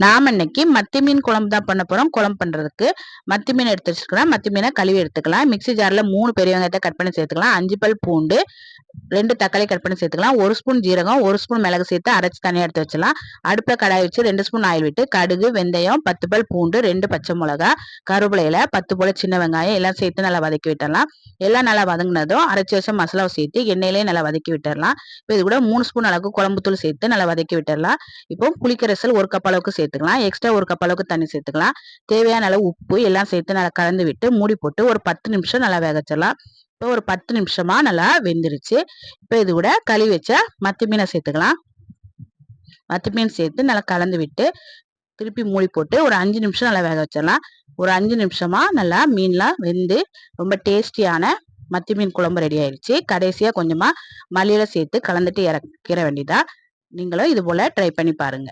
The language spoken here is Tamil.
நாம இன்னைக்கு மத்தி மீன் குழம்பு தான் பண்ண போறோம். குழம்பு பண்றதுக்கு மத்தி மீன் எடுத்து வச்சுக்கலாம். மத்தி மீனை கழுவி எடுத்துக்கலாம். மிக்ஸி ஜார்ல 3 பெரிய வெங்காயத்தை கட் பண்ணி சேர்த்துக்கலாம். 5 பல் பூண்டு, 2 தக்காளி கட் பண்ணி சேர்த்துக்கலாம். 1 ஸ்பூன் ஜீரகம், 1 ஸ்பூன் மிளகு சேர்த்து அரைச்சு தனியா எடுத்து வச்சலாம். அடுப்புல கடாய் வச்சு 2 ஸ்பூன் ஆயில் விட்டு கடுகு, வெந்தயம், 10 பல் பூண்டு, 2 பச்சை மிளகா, கருவேப்பிலை, 10 போல சின்ன வெங்காயம் எல்லாம் சேர்த்து நல்லா வதக்கி விட்டுறலாம். எல்லாம் நல்லா வதங்கினதும் அரைச்சி வச்ச மசாலாவை சேர்த்து எண்ணெயிலேயே நல்லா வதக்கி விட்டுறலாம். இப்போ இது கூட 3 ஸ்பூன் அளவுக்கு குழம்புத்தூள் சேர்த்து நல்லா வதக்கி விட்டுறலாம். இப்போ புளிக்கரைசல் 1 கப் அளவுக்கு சேர்த்துக்கலாம். எக்ஸ்ட்ரா 1 கப் அளவுக்கு தண்ணி சேர்த்துக்கலாம். தேவையான அளவு உப்பு எல்லாம் சேர்த்து நல்லா கலந்து விட்டு மூடி போட்டு ஒரு 10 நிமிஷம் நல்லா வேக வச்சிடலாம். இப்போ ஒரு 10 நிமிஷமா நல்லா வெந்துருச்சு. இப்போ இது கூட கழுவி வச்ச மத்தி மீனை சேர்த்துக்கலாம். மத்தி மீன் சேர்த்து நல்லா கலந்து விட்டு திருப்பி மூடி போட்டு ஒரு 5 நிமிஷம் நல்லா வேக வச்சிடலாம். ஒரு 5 நிமிஷமா நல்லா மீன்லாம் வெந்து ரொம்ப டேஸ்டியான மத்தி மீன் குழம்பு ரெடி ஆயிடுச்சு. கடைசியா கொஞ்சமா மல்லியில சேர்த்து கலந்துட்டு இறக்கிற வேண்டியதா. நீங்களும் இது போல ட்ரை பண்ணி பாருங்க.